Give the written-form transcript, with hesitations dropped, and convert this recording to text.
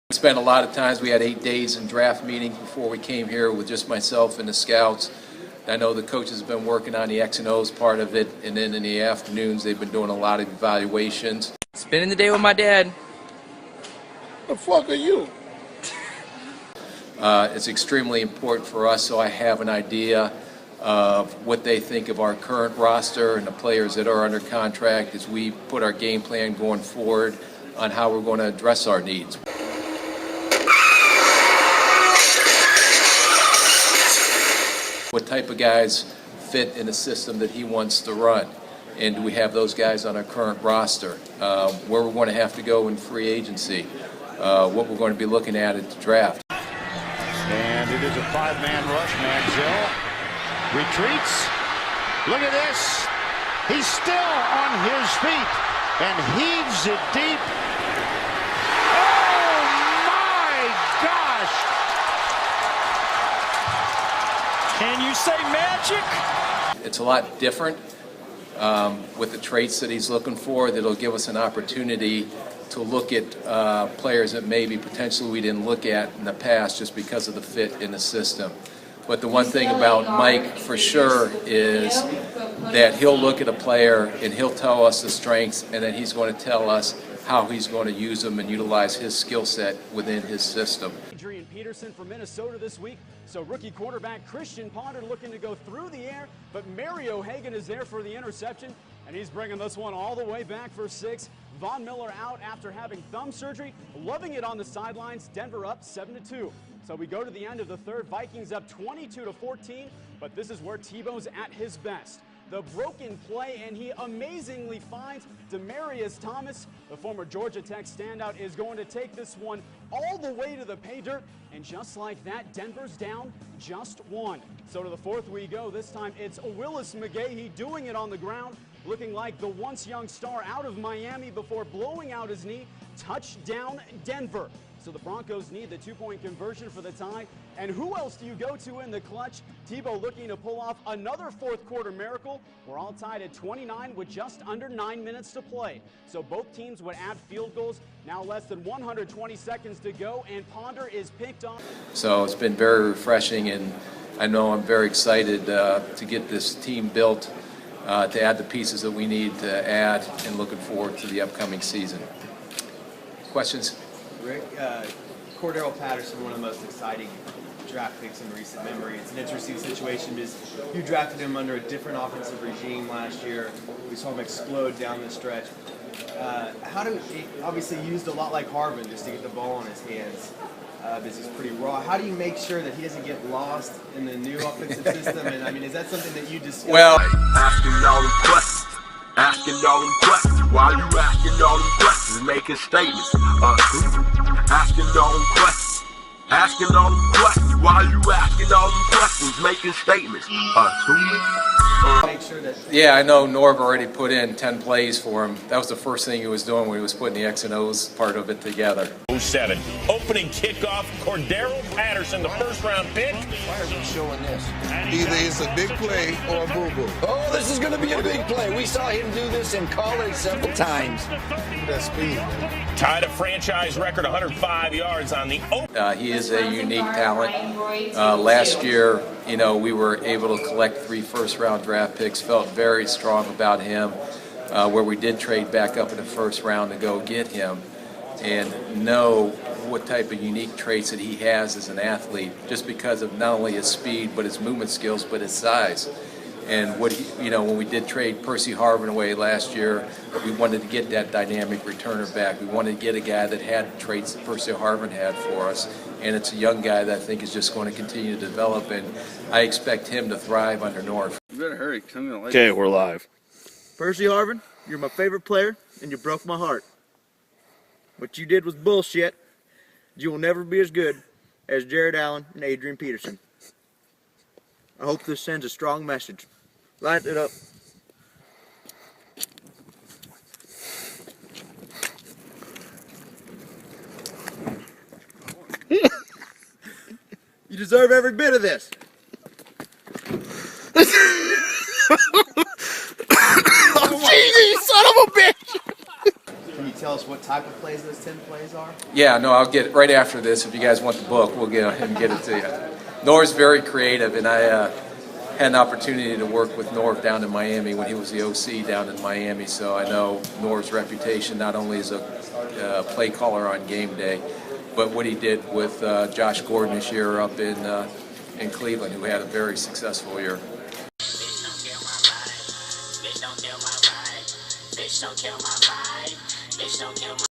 We spent a lot of times, we had 8 days in draft meeting before we came here with just myself and the scouts. I know the coaches have been working on the X and O's part of it, and then in the afternoons they've been doing a lot of evaluations. Spending the day with my dad. The fuck are you? It's extremely important for us, so I have an idea of what they think of our current roster and the players that are under contract as we put our game plan going forward on how we're going to address our needs. What type of guys fit in the system that he wants to run, and do we have those guys on our current roster? Where we're going to have to go in free agency, what we're going to be looking at the draft. And it is a 5-man rush. Manziel retreats. Look at this. He's still on his feet and heaves it deep. Oh my gosh! Can you say magic? It's a lot different with the traits that he's looking for. That'll give us an opportunity to look at players that maybe potentially we didn't look at in the past just because of the fit in the system. But the one thing about Mike for sure is that he'll look at a player and he'll tell us the strengths, and then he's going to tell us how he's going to use them and utilize his skill set within his system. Adrian Peterson from Minnesota this week. So rookie quarterback Christian Ponder looking to go through the air, but Mario Hagan is there for the interception, and he's bringing this one all the way back for 6. Von Miller out after having thumb surgery, loving it on the sidelines. Denver up 7-2. So we go to the end of the third. Vikings up 22-14, but this is where Tebow's at his best. The broken play, and he amazingly finds Demaryius Thomas. The former Georgia Tech standout is going to take this one all the way to the pay dirt, and just like that, Denver's down just 1. So to the fourth we go. This time it's Willis McGahee doing it on the ground, looking like the once young star out of Miami before blowing out his knee. Touchdown, Denver. So the Broncos need the 2-point conversion for the tie. And who else do you go to in the clutch? Tebow looking to pull off another fourth quarter miracle. We're all tied at 29 with just under 9 minutes to play. So both teams would add field goals. Now less than 120 seconds to go, and Ponder is picked off. So it's been very refreshing, and I know I'm very excited to get this team built, to add the pieces that we need to add, and looking forward to the upcoming season. Questions? Rick, Cordero Patterson, one of the most exciting draft picks in recent memory. It's an interesting situation because you drafted him under a different offensive regime last year. We saw him explode down the stretch. He obviously used a lot like Harvin just to get the ball in his hands. This is pretty raw. How do you make sure that he doesn't get lost in the new offensive system? And I mean, is that something that you discussed? Well, asking all them questions. Asking all them questions. Why you asking all them questions? Making statements. Asking all them questions. Asking all them questions. Why you asking all them questions? Making statements. Make sure that. yeah, I know Norv already put in 10 plays for him. That was the first thing he was doing when he was putting the X and O's part of it together. 07. Opening kickoff, Cordero Patterson, the first-round pick. Why are we showing this? Either it's a big play or a boo-boo. Oh, this is going to be a big play. We saw him do this in college several times. That speed, man. Tied a franchise record 105 yards on the open. He is a unique talent. Last year, we were able to collect 3 first-round draft picks. Felt very strong about him, where we did trade back up in the first round to go get him, and know what type of unique traits that he has as an athlete, just because of not only his speed, but his movement skills, but his size. And what when we did trade Percy Harvin away last year, we wanted to get that dynamic returner back. We wanted to get a guy that had traits that Percy Harvin had for us, and it's a young guy that I think is just going to continue to develop, and I expect him to thrive under North. You better hurry. Okay, we're live. Percy Harvin, you're my favorite player, and you broke my heart. What you did was bullshit. You will never be as good as Jared Allen and Adrian Peterson. I hope this sends a strong message. Light it up. You deserve every bit of this. Oh, Jesus, you son of a bitch! Can you tell us what type of plays those 10 plays are? Yeah, no, I'll get right after this. If you guys want the book, we'll get it to you. Nor's very creative, and I had an opportunity to work with Nor down in Miami when he was the OC down in Miami, so I know Nor's reputation not only as a play caller on game day, but what he did with Josh Gordon this year up in Cleveland, who had a very successful year.